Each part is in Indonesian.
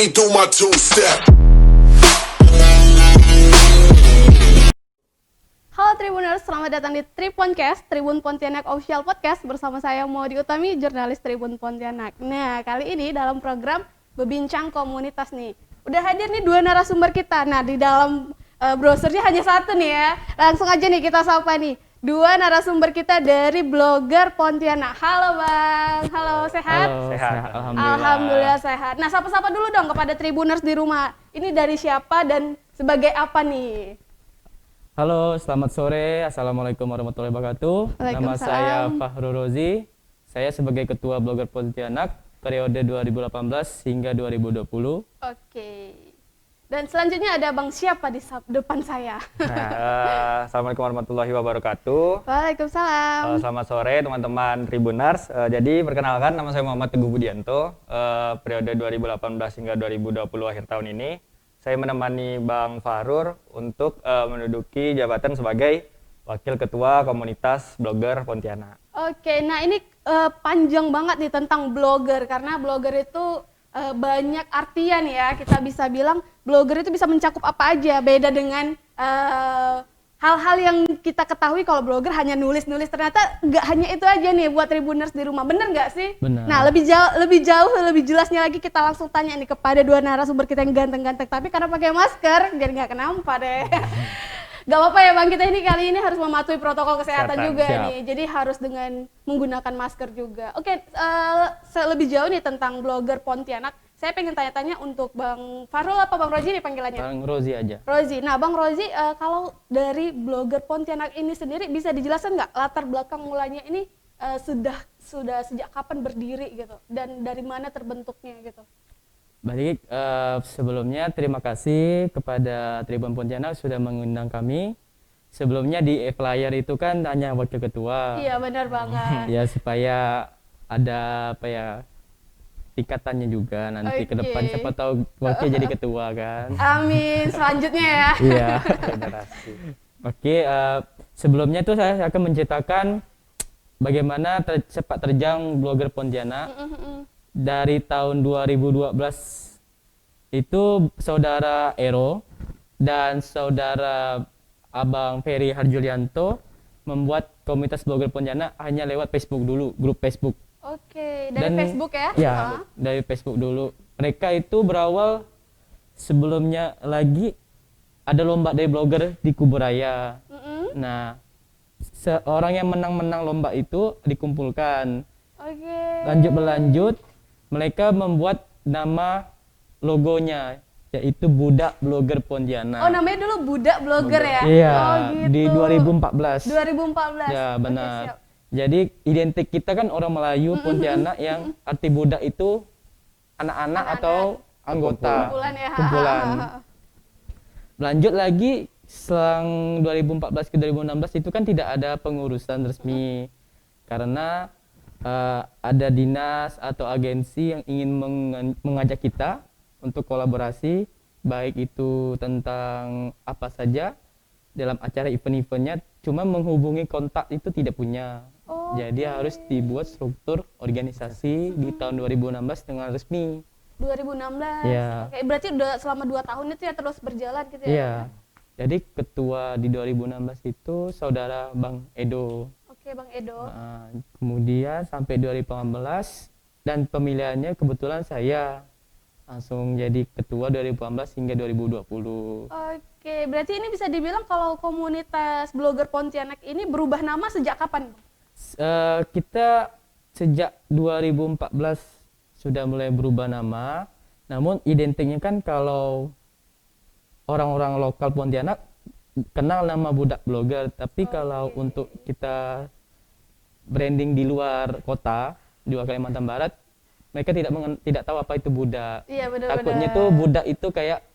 me do my two-step. Halo Tribuners, selamat datang di Triponcast, Tribun Pontianak Official Podcast bersama saya Maudi Utami, jurnalis Tribun Pontianak. Nah, kali ini dalam program Berbincang Komunitas nih, udah hadir nih dua narasumber kita. Nah, di dalam brosurnya hanya satu nih ya. Langsung aja nih kita sapa nih, dua narasumber kita dari blogger Pontianak. Halo Bang, halo sehat? Halo, sehat. Alhamdulillah sehat. Nah, sapa-sapa dulu dong kepada Tribuners di rumah. Ini dari siapa dan sebagai apa nih? Halo, selamat sore. Assalamualaikum warahmatullahi wabarakatuh. Nama saya Fahrul Rozi. Saya sebagai Ketua Blogger Pontianak periode 2018 hingga 2020. Oke. Dan selanjutnya ada Bang siapa di depan saya? Assalamualaikum warahmatullahi wabarakatuh. Waalaikumsalam. Selamat sore teman-teman Tribuners. Jadi perkenalkan, nama saya Muhammad Teguh Budianto. Periode 2018 hingga 2020 akhir tahun ini, saya menemani Bang Fahrur untuk menduduki jabatan sebagai Wakil Ketua Komunitas Blogger Pontianak. Oke, nah ini panjang banget nih tentang blogger, karena blogger itu banyak artian ya. Kita bisa bilang blogger itu bisa mencakup apa aja, beda dengan hal-hal yang kita ketahui kalau blogger hanya nulis-nulis. Ternyata nggak hanya itu aja nih buat Tribuners di rumah, bener nggak sih? Benar. Nah, lebih jelasnya lagi kita langsung tanya nih kepada dua narasumber kita yang ganteng-ganteng, tapi karena pakai masker jadi nggak kenapa deh. Gak apa-apa ya Bang, kita ini kali ini harus mematuhi protokol kesehatan juga Siap. nih, jadi harus dengan menggunakan masker juga. Oke, lebih jauh nih tentang blogger Pontianak, saya pengen tanya-tanya untuk Bang Fahrul apa Bang Rozi nih panggilannya? Bang Rozi aja. Rozi. Nah, Bang Rozi, kalau dari blogger Pontianak ini sendiri bisa dijelaskan nggak latar belakang mulanya ini sudah sejak kapan berdiri gitu, dan dari mana terbentuknya gitu? Baik, sebelumnya terima kasih kepada Tribun Pontianak sudah mengundang kami. Sebelumnya di flyer itu kan hanya wakil ketua. Iya, benar banget. Ya, supaya ada apa ya, tingkatannya juga nanti ke depan, siapa tahu wakil jadi ketua kan. Amin, selanjutnya ya. Iya. Federasi. Oke, sebelumnya itu saya akan menceritakan bagaimana sepak terjang blogger Pontianak. Dari tahun 2012 itu saudara Ero dan saudara Abang Ferry Harjulianto membuat komunitas blogger Pontianak hanya lewat Facebook dulu, grup Facebook. Oke, dari Facebook ya? Ya, dari Facebook dulu. Mereka itu berawal sebelumnya lagi ada lomba dari blogger di Kuburaya. Nah, seorang yang menang lomba itu dikumpulkan. Oke. Lanjut mereka membuat nama logonya, yaitu Budak Blogger Pontianak. Oh, namanya dulu Budak Blogger ya? Iya, Oh, gitu. di 2014. 2014. Ya, Oke, benar. siap. Jadi identik kita kan orang Melayu Pontianak yang arti budak itu anak-anak atau anggota Kumpulan ya. kumpulan. Lanjut lagi selang 2014 ke 2016 itu kan tidak ada pengurusan resmi karena ada dinas atau agensi yang ingin mengajak kita untuk kolaborasi, baik itu tentang apa saja dalam acara event-eventnya, cuma menghubungi kontak itu tidak punya. Jadi harus dibuat struktur organisasi di tahun 2016 dengan resmi. 2016. Ya. Oke, berarti udah selama 2 tahun itu ya terus berjalan gitu ya? Iya. Jadi ketua di 2016 itu saudara Bang Edo. Oke, Bang Edo. Nah, kemudian sampai 2018 dan pemilihannya kebetulan saya langsung jadi ketua 2018 hingga 2020. Oke, berarti ini bisa dibilang kalau komunitas blogger Pontianak ini berubah nama sejak kapan? Kita sejak 2014 sudah mulai berubah nama, namun identiknya kan kalau orang-orang lokal Pontianak kenal nama Budak Blogger, tapi kalau untuk kita branding di luar kota, di luar Kalimantan Barat, mereka tidak tahu apa itu budak. Iya, benar-benar. Takutnya tuh budak itu kayak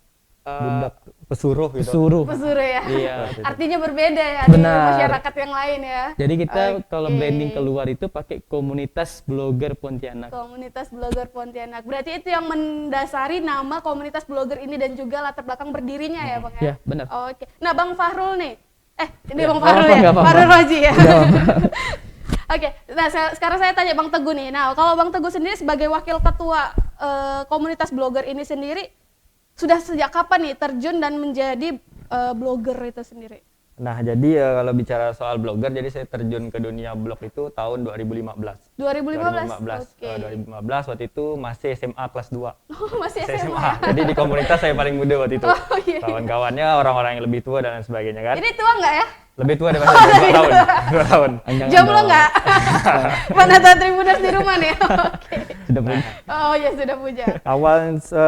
Budak pesuruh gitu. pesuruh. Pesuruh ya? Iya. Artinya berbeda ya di Benar. masyarakat yang lain ya? Jadi kita kalau Oke. branding keluar itu pakai komunitas blogger Pontianak. Komunitas blogger Pontianak. Berarti itu yang mendasari nama komunitas blogger ini dan juga latar belakang berdirinya ya Bang ya? Ya, benar. Oke. Nah Bang Fahrul nih. Ini Ya, Bang nggak Fahrul apa-apa, ya? nggak apa-apa. Fahrul Rozi ya? Nggak apa-apa. Oke. Nah sekarang saya tanya Bang Teguh nih. Nah kalau Bang Teguh sendiri sebagai wakil ketua komunitas blogger ini sendiri sudah sejak kapan nih terjun dan menjadi blogger itu sendiri? Nah, jadi kalau bicara soal blogger, jadi saya terjun ke dunia blog itu tahun 2015. 2015? Oke. 2015 waktu itu masih SMA kelas 2. Oh, masih Saya SMA. Jadi di komunitas saya paling muda waktu itu. Oh, iya. Kawan-kawannya orang-orang yang lebih tua dan lain sebagainya kan. Ini tua nggak ya? Lebih tua daripada saya 2 tahun. 2 tahun. Jangan Jomblo dong. nggak? Mana tahu Tribuners di rumah nih? Oke. Sudah punya. Oh ya sudah punya. Awal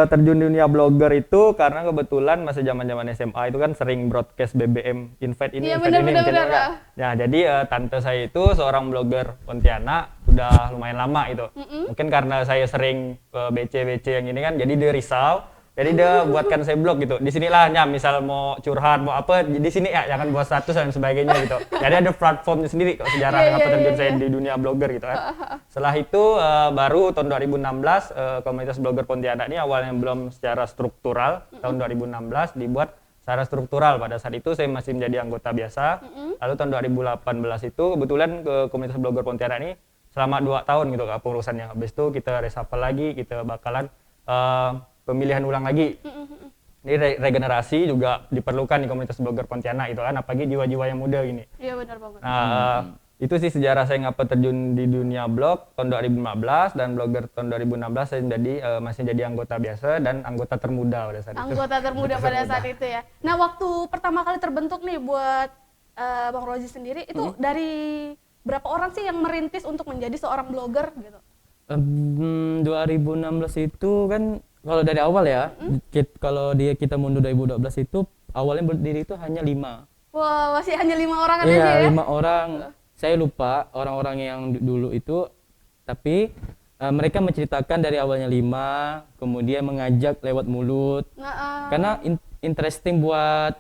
terjun di dunia blogger itu karena kebetulan masih zaman-zaman SMA itu kan sering broadcast BBM invite ini, Iya, invite ini, benar, invite benar, ini, benar. kan. Nah, jadi tante saya itu seorang blogger Pontianak udah lumayan lama itu. Mungkin karena saya sering BC yang ini kan, jadi dia risau. Jadi dia buatkan saya blog gitu. Di sinilah misal mau curhat, mau apa, di sini ya jangan buat status dan sebagainya gitu. Jadi ada platformnya sendiri kok sejarah Iya, apa iya, terjun iya, saya iya. di dunia blogger gitu kan. Setelah itu baru tahun 2016 komunitas blogger Pontianak ini awalnya belum secara struktural, tahun 2016 dibuat secara struktural. Pada saat itu saya masih menjadi anggota biasa. Lalu tahun 2018 itu kebetulan ke komunitas blogger Pontianak ini selama 2 tahun gitu Kak pengurusannya. Habis itu kita reshuffle lagi, kita bakalan pemilihan ulang lagi. Ini regenerasi juga diperlukan di komunitas blogger Pontianak itu kan, apalagi jiwa-jiwa yang muda gini. Iya benar banget. Nah, itu sih sejarah saya ngapa terjun di dunia blog tahun 2015 dan blogger tahun 2016 saya masih jadi anggota biasa dan anggota termuda pada saat itu. Anggota termuda pada saat itu ya. Nah waktu pertama kali terbentuk nih buat Bang Rozi sendiri itu dari berapa orang sih yang merintis untuk menjadi seorang blogger gitu? 2016 itu kan kalau dari awal ya, kalau kita mundur 2012 itu awalnya berdiri itu hanya 5. Wah masih hanya 5 orang aja Iya, ya? 5 orang. Saya lupa orang-orang yang dulu itu, tapi mereka menceritakan dari awalnya 5, kemudian mengajak lewat mulut. Karena interesting buat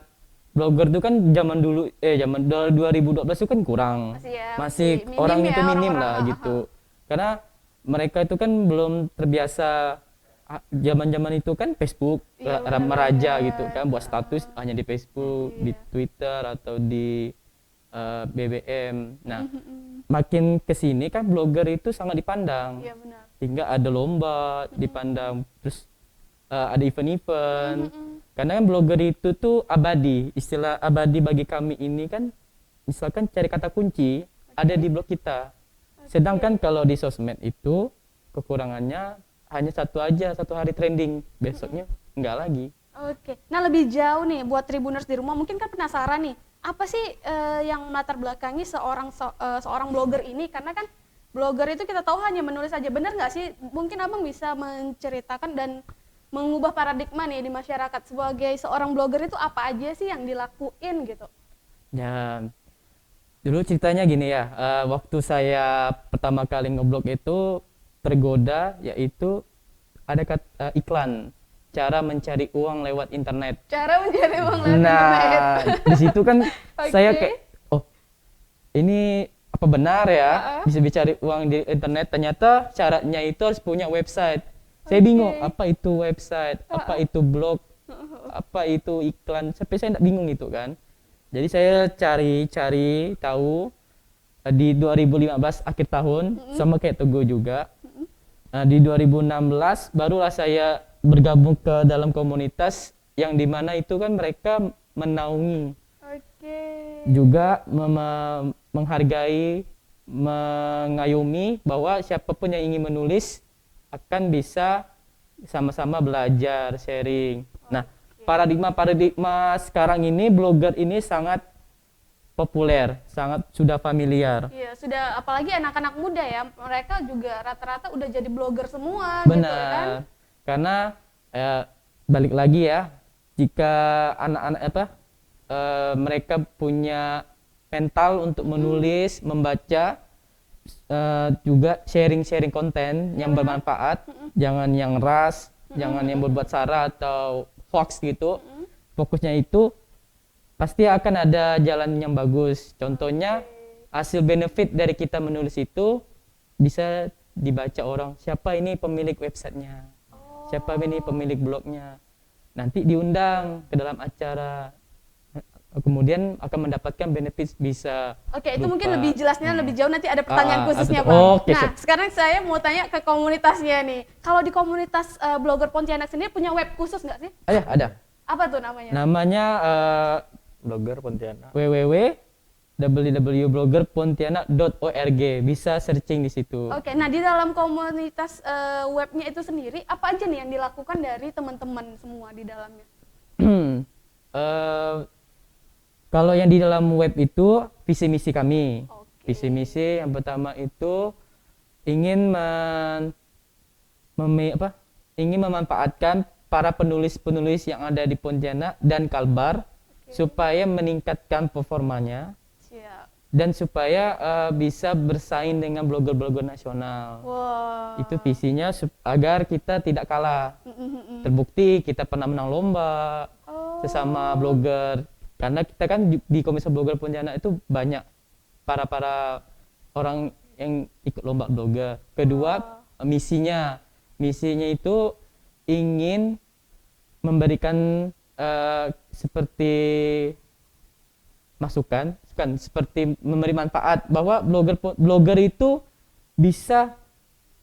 blogger itu kan zaman 2012 itu kan kurang. Masih minim orang ya, itu minim orang-orang. lah gitu. Karena mereka itu kan belum terbiasa zaman-zaman itu kan Facebook Iya, benar, meraja benar. gitu kan, buat status hanya di Facebook, di Twitter atau di BBM. Nah, makin kesini kan blogger itu sangat dipandang. Iya benar. Hingga ada lomba dipandang, terus ada event-event. Karena kan blogger itu tuh abadi. Istilah abadi bagi kami ini kan, misalkan cari kata kunci ada di blog kita. Sedangkan kalau di sosmed itu kekurangannya hanya satu hari trending, besoknya enggak lagi. Oke. Nah lebih jauh nih buat Tribuners di rumah mungkin kan penasaran nih apa sih yang melatar belakangi seorang blogger ini, karena kan blogger itu kita tahu hanya menulis saja, benar nggak sih? Mungkin abang bisa menceritakan dan mengubah paradigma nih di masyarakat sebagai seorang blogger itu apa aja sih yang dilakuin gitu? Ya, dulu ceritanya gini ya, waktu saya pertama kali ngeblog itu tergoda, yaitu ada iklan cara mencari uang lewat internet. Cara mencari uang lewat internet. Nah, di situ kan saya Oke. kayak, oh ini apa benar ya bisa dicari uang di internet? Ternyata syaratnya itu harus punya website. Saya bingung, apa itu website, apa itu blog, apa itu iklan, sampai saya tidak bingung gitu kan. Jadi saya cari tahu di 2015 akhir tahun, sama kayak Teguh juga. Nah, di 2016 barulah saya bergabung ke dalam komunitas yang dimana itu kan mereka menaungi, Oke. juga menghargai, mengayomi bahwa siapapun yang ingin menulis akan bisa sama-sama belajar, sharing. Nah, paradigma sekarang ini blogger ini sangat populer, sangat sudah familiar. Iya, sudah apalagi anak-anak muda ya, mereka juga rata-rata udah jadi blogger semua Benar. gitu kan. Karena balik lagi ya, jika anak-anak mereka punya mental untuk menulis, membaca, juga sharing konten yang bermanfaat, jangan yang ras, jangan yang berbuat sara atau hoax gitu. Fokusnya itu pasti akan ada jalan yang bagus. Contohnya hasil benefit dari kita menulis itu bisa dibaca orang, siapa ini pemilik websitenya, siapa ini pemilik blognya, nanti diundang ke dalam acara. kemudian akan mendapatkan benefit bisa Oke, itu mungkin berupa- lebih jelasnya lebih jauh, nanti ada pertanyaan khususnya, betul. Bang. Oke, Nah, siap. sekarang saya mau tanya ke komunitasnya nih. Kalau di komunitas blogger Pontianak sendiri punya web khusus nggak sih? Ada. Apa tuh namanya? Namanya Blogger Pontianak. www.bloggerpontianak.org. Bisa searching di situ. Oke, nah di dalam komunitas webnya itu sendiri, apa aja nih yang dilakukan dari teman-teman semua di dalamnya? Eh, Kalau yang di dalam web itu visi misi kami. Oke. Visi misi yang pertama itu ingin ingin memanfaatkan para penulis-penulis yang ada di Pontianak dan Kalbar supaya meningkatkan performanya Siap. dan supaya bisa bersaing dengan blogger-blogger nasional. Wow. Itu visinya agar kita tidak kalah. Terbukti kita pernah menang lomba sesama blogger. Karena kita kan di Komunitas Blogger Pontianak itu banyak para orang yang ikut lomba blogger. Kedua, misinya itu ingin memberikan seperti masukan, seperti memberi manfaat bahwa blogger itu bisa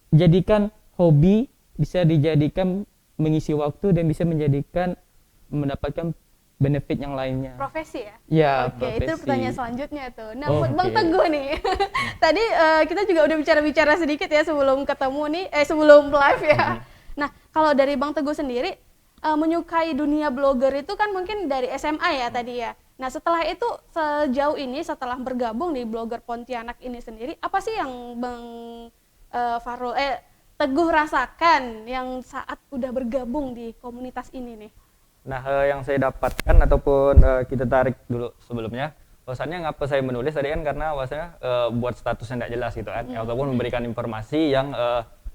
jadikan hobi, bisa dijadikan mengisi waktu dan bisa mendapatkan benefit yang lainnya. Profesi ya? Ya, Oke, profesi. itu pertanyaan selanjutnya tuh. Nah, Oh, buat Bang oke. Teguh nih. Tadi kita juga udah bicara-bicara sedikit ya sebelum ketemu nih, sebelum live ya. Nah, kalau dari Bang Teguh sendiri menyukai dunia blogger itu kan mungkin dari SMA ya tadi ya. Nah, setelah itu sejauh ini setelah bergabung di Blogger Pontianak ini sendiri, apa sih yang Bang Teguh rasakan yang saat udah bergabung di komunitas ini nih? Nah, yang saya dapatkan ataupun kita tarik dulu sebelumnya, bahwasannya ngapa saya menulis tadi kan karena bahwasanya buat statusnya tidak jelas gitu kan, ataupun memberikan informasi yang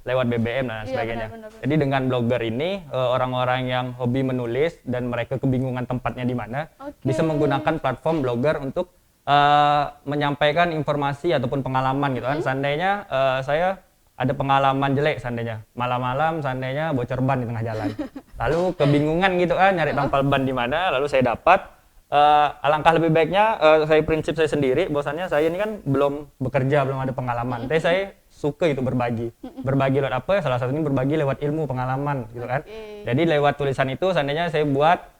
lewat BBM dan Iya, sebagainya. benar. Jadi dengan blogger ini orang-orang yang hobi menulis dan mereka kebingungan tempatnya di mana, bisa menggunakan platform blogger untuk menyampaikan informasi ataupun pengalaman gitu kan. Seandainya saya ada pengalaman jelek seandainya malam-malam seandainya bocor ban di tengah jalan, lalu kebingungan gitu kan nyari tampal ban di mana, lalu saya dapat alangkah lebih baiknya prinsip saya sendiri bahwasannya saya ini kan belum bekerja, belum ada pengalaman, tapi saya suka itu berbagi lewat apa, salah satunya berbagi lewat ilmu pengalaman gitu kan. Jadi lewat tulisan itu seandainya saya buat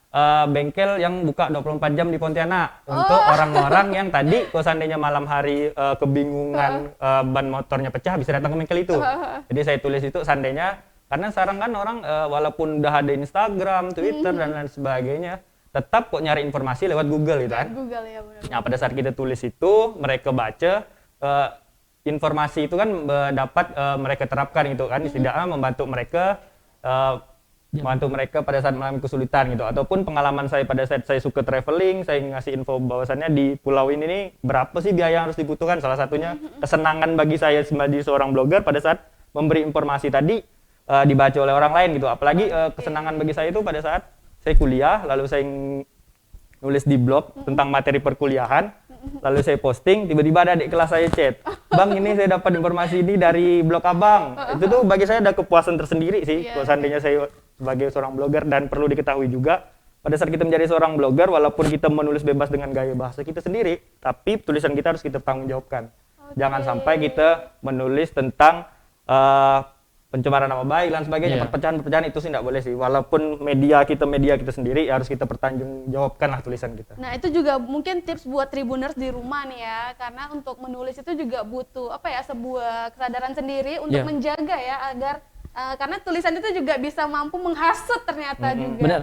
bengkel yang buka 24 jam di Pontianak untuk orang-orang yang tadi kalau seandainya malam hari kebingungan ban motornya pecah bisa datang ke bengkel itu. Jadi saya tulis itu seandainya, karena sekarang kan orang walaupun udah ada Instagram, Twitter dan lain sebagainya, tetap kok nyari informasi lewat Google gitu kan. Google ya benar. Nah, pada saat kita tulis itu mereka baca informasi itu kan dapat mereka terapkan gitu kan, setidaknya membantu mereka pada saat mengalami kesulitan gitu, ataupun pengalaman saya pada saat saya suka traveling, saya ngasih info bahwasannya di pulau ini nih berapa sih biaya yang harus dibutuhkan. Salah satunya kesenangan bagi saya sebagai seorang blogger pada saat memberi informasi tadi dibaca oleh orang lain gitu. Apalagi kesenangan bagi saya itu pada saat saya kuliah, lalu saya nulis di blog tentang materi perkuliahan, lalu saya posting, tiba-tiba ada adik kelas saya chat, "Bang, ini saya dapat informasi ini dari blog Abang." Itu tuh bagi saya ada kepuasan tersendiri sih, kalau seandainya saya sebagai seorang blogger. Dan perlu diketahui juga, pada saat kita menjadi seorang blogger, walaupun kita menulis bebas dengan gaya bahasa kita sendiri, tapi tulisan kita harus kita tanggungjawabkan. Jangan sampai kita menulis tentang pencemaran nama baik dan sebagainya, perpecahan-perpecahan itu sih tidak boleh sih. Walaupun media kita sendiri, harus kita pertanggungjawabkan lah tulisan kita. Nah, itu juga mungkin tips buat Tribuners di rumah nih ya, karena untuk menulis itu juga butuh sebuah kesadaran sendiri untuk menjaga ya agar karena tulisan itu juga bisa mampu menghasut ternyata juga. Benar.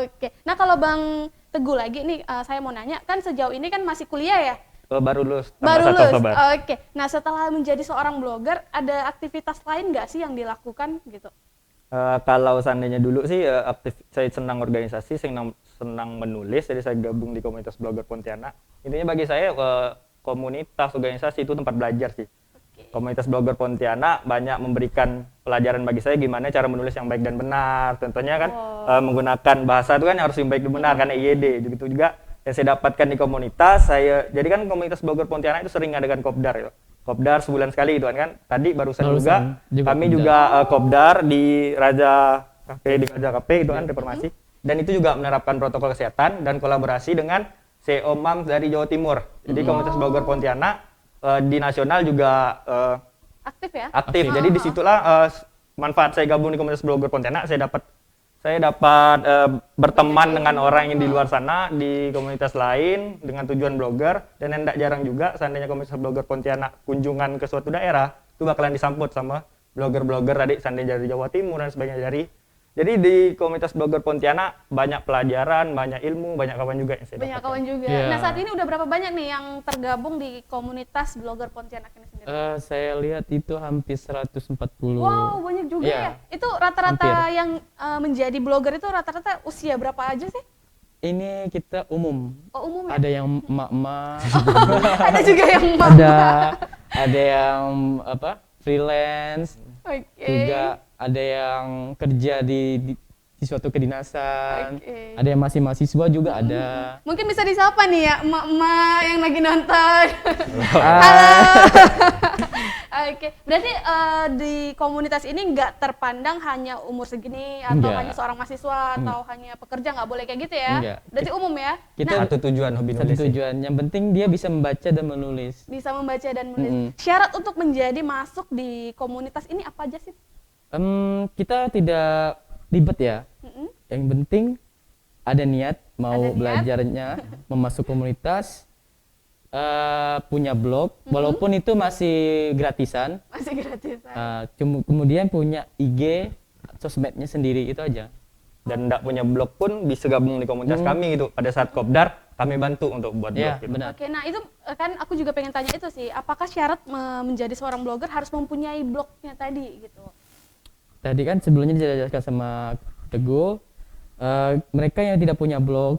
Oke. Nah, kalau Bang Teguh lagi nih, saya mau nanya, kan sejauh ini kan masih kuliah ya? Baru lulus, Baru 1 lulus. Oktober. Oke. Nah, setelah menjadi seorang blogger, ada aktivitas lain nggak sih yang dilakukan gitu? Kalau seandainya dulu sih saya senang organisasi, senang menulis, jadi saya gabung di komunitas blogger Pontianak. Intinya bagi saya komunitas organisasi itu tempat belajar sih. Komunitas blogger Pontianak banyak memberikan pelajaran bagi saya gimana cara menulis yang baik dan benar. Contohnya kan menggunakan bahasa itu kan harus yang baik dan benar, karena IED. Begitu juga yang saya dapatkan di komunitas saya. Jadi kan komunitas blogger Pontianak itu sering ngadakan kopdar ya. Kopdar sebulan sekali gitu kan. Tadi barusan juga kami juga kopdar di Raja Cafe gitu kan, Reformasi. Dan itu juga menerapkan protokol kesehatan dan kolaborasi dengan CEO Moms dari Jawa Timur. Jadi komunitas blogger Pontianak di nasional juga Aktif ya? aktif. Jadi disitulah manfaat saya gabung di komunitas blogger Pontianak. Saya dapat berteman dengan orang yang di luar sana di komunitas lain dengan tujuan blogger, dan yang tidak jarang juga seandainya komunitas blogger Pontianak kunjungan ke suatu daerah itu bakalan disambut sama blogger-blogger tadi seandainya dari Jawa Timur dan sebagainya jadi di komunitas blogger Pontianak banyak pelajaran, banyak ilmu, banyak kawan juga yang saya Banyak dapatkan. kawan juga. Iya. Nah, saat ini udah berapa banyak nih yang tergabung di komunitas blogger Pontianak ini sendiri? Saya lihat itu hampir 140. Wow, banyak juga Iya, ya. Itu rata-rata hampir. yang menjadi blogger itu rata-rata usia berapa aja sih? Ini kita umum. Oh, umum ya? Ada yang emak-emak, Ada juga yang ada yang apa? Freelance, Oke. juga ada yang kerja di suatu kedinasan, Oke. ada yang masih mahasiswa juga ada. Mungkin bisa disapa nih ya emak-emak yang lagi nonton. Ah, Oke, berarti di komunitas ini nggak terpandang hanya umur segini atau Enggak. hanya seorang mahasiswa atau hanya pekerja, nggak boleh kayak gitu ya? Enggak. Berarti umum ya? Kita Nah, Satu tujuan hobi satu nulis. tujuan. Yang penting dia bisa membaca dan menulis. bisa membaca dan menulis. Mm-mm. Syarat untuk menjadi masuk di komunitas ini apa aja sih? Kita tidak ribet ya. Mm-mm. Yang penting ada niat mau Ada niat. belajarnya, memasuk komunitas, punya blog, walaupun itu masih gratisan. Masih gratis. Kemudian punya IG, sosmednya sendiri, itu aja. Dan tidak punya blog pun bisa gabung di komunitas kami gitu. Pada saat kopdar kami bantu untuk buat blog. Iya, Gitu. benar. Oke, nah itu kan aku juga pengen tanya itu sih, apakah syarat menjadi seorang blogger harus mempunyai blognya tadi gitu? Tadi kan sebelumnya dijelaskan sama Teguh, mereka yang tidak punya blog,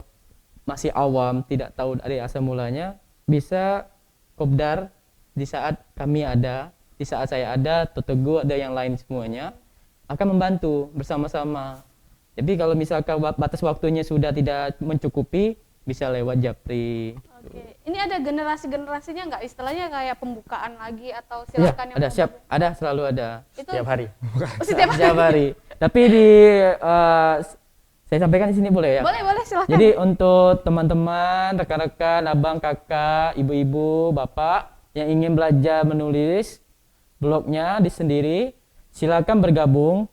masih awam, tidak tahu dari asal mulanya, bisa kopdar di saat kami ada, di saat saya ada, atau Teguh ada, yang lain semuanya, akan membantu bersama-sama. Jadi kalau misalkan batas waktunya sudah tidak mencukupi, bisa lewat Japri. Oke, ini ada generasi-generasinya nggak, istilahnya kayak pembukaan lagi atau Iya, silakan yang ada, mau siap, gabung? ada, selalu ada. Itu Setiap hari. oh, setiap hari. Setiap hari. Tapi saya sampaikan di sini boleh ya? Boleh, silakan. Jadi untuk teman-teman, rekan-rekan, abang, kakak, ibu-ibu, bapak yang ingin belajar menulis blognya di sendiri, silakan bergabung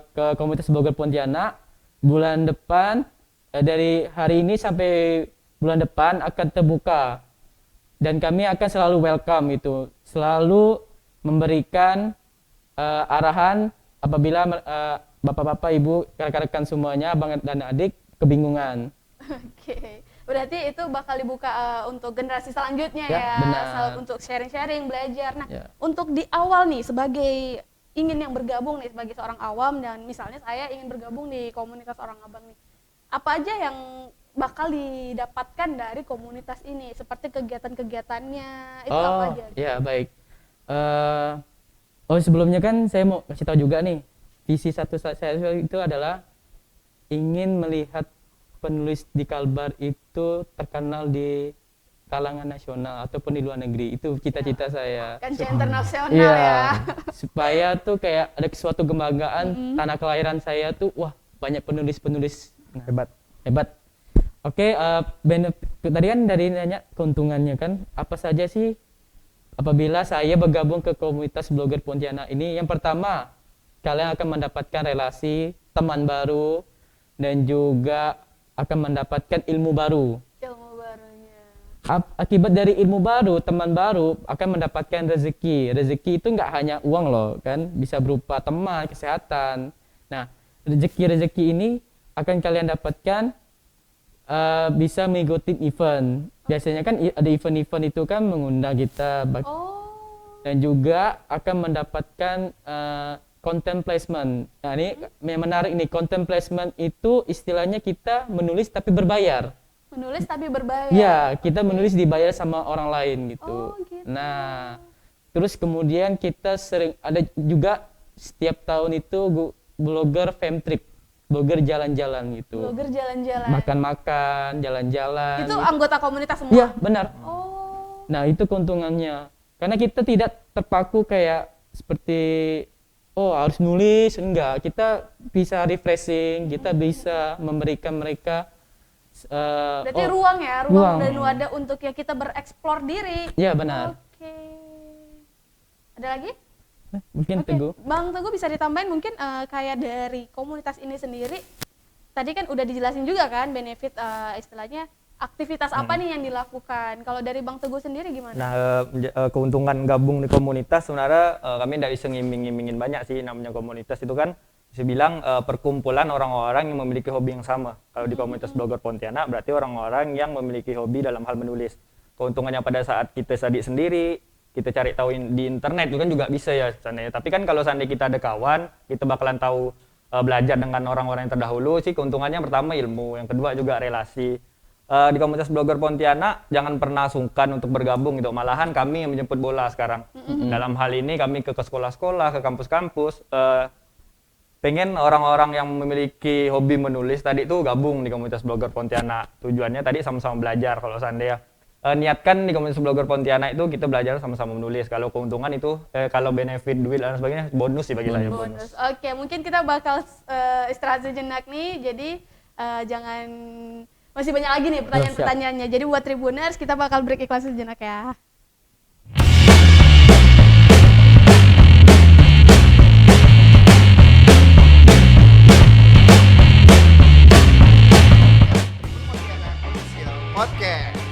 ke komunitas blogger Pontianak. Bulan depan, dari hari ini sampai bulan depan akan terbuka, dan kami akan selalu welcome itu, selalu memberikan arahan apabila bapak-bapak, ibu, rekan-rekan semuanya, abang dan adik kebingungan. Oke, berarti itu bakal dibuka untuk generasi selanjutnya Ya, ya, benar. untuk sharing-sharing, belajar. Nah, Ya. untuk di awal nih, sebagai ingin yang bergabung nih, sebagai seorang awam, dan misalnya saya ingin bergabung di komunitas orang abang nih, apa aja yang bakal didapatkan dari komunitas ini, seperti kegiatan-kegiatannya, itu apa Oh, aja? ya baik. Sebelumnya kan saya mau kasih tahu juga nih, visi satu saya itu adalah ingin melihat penulis di Kalbar itu terkenal di kalangan nasional ataupun di luar negeri. Itu cita-cita saya. Kancah internasional Iya, ya. supaya tuh kayak ada suatu kebanggaan tanah kelahiran saya tuh, wah banyak penulis-penulis Hebat. hebat. Oke, tadi kan dari nanya keuntungannya kan, apa saja sih apabila saya bergabung ke komunitas blogger Pontianak ini? Yang pertama, kalian akan mendapatkan relasi, teman baru, dan juga akan mendapatkan ilmu baru. Ilmu barunya. Akibat dari ilmu baru, teman baru akan mendapatkan rezeki. Rezeki itu nggak hanya uang loh, kan? Bisa berupa teman, kesehatan. Nah, rezeki-rezeki ini akan kalian dapatkan bisa mengikuti event. Biasanya kan ada event-event itu kan mengundang kita, Oh, dan juga akan mendapatkan content placement. Nah, ini yang menarik nih, content placement itu istilahnya kita menulis tapi berbayar. menulis tapi berbayar. Iya, kita menulis dibayar sama orang lain gitu. Oh, gitu. Nah, terus kemudian kita sering ada juga setiap tahun itu blogger fam trip, blogger jalan-jalan gitu. Blogger jalan-jalan. Makan-makan, jalan-jalan. Itu gitu. anggota komunitas semua? Iya, benar. Oh, Nah, itu keuntungannya. Karena kita tidak terpaku kayak seperti harus nulis, enggak. Kita bisa refreshing, kita bisa memberikan mereka Berarti ruang ruang. dan wadah untuk ya kita bereksplor diri. Iya benar. Oke. Ada lagi? Mungkin Oke, Teguh. Bang Teguh bisa ditambahin mungkin kayak dari komunitas ini sendiri. Tadi kan udah dijelasin juga kan benefit istilahnya aktivitas apa nih yang dilakukan. Kalau dari Bang Teguh sendiri gimana? Nah, keuntungan gabung di komunitas sebenarnya kami tidak bisa ngiming-ngimingin banyak sih. Namanya komunitas itu kan bisa bilang perkumpulan orang-orang yang memiliki hobi yang sama. Kalau di komunitas blogger Pontianak berarti orang-orang yang memiliki hobi dalam hal menulis. Keuntungannya pada saat kita study sendiri, kita cari tahu di internet itu kan juga bisa ya seandainya. Tapi kan kalau seandainya kita ada kawan, kita bakalan tahu belajar dengan orang-orang yang terdahulu sih. Keuntungannya pertama ilmu, yang kedua juga relasi. Di komunitas blogger Pontianak jangan pernah sungkan untuk bergabung gitu. Malahan kami yang menjemput bola sekarang. Dalam hal ini kami ke sekolah-sekolah, ke kampus-kampus, pengen orang-orang yang memiliki hobi menulis tadi itu gabung di komunitas blogger Pontianak. Tujuannya tadi sama-sama belajar. Kalau seandainya niatkan di komunitas blogger Pontianak itu kita belajar sama-sama menulis. Kalau keuntungan itu, kalau benefit duit dan sebagainya bonus sih bagi saya. Bonus. Oke, mungkin kita bakal istirahat sejenak nih. Jadi jangan, masih banyak lagi nih pertanyaan-pertanyaannya. Jadi buat Tribuners kita bakal break iklan sejenak ya. Podcast.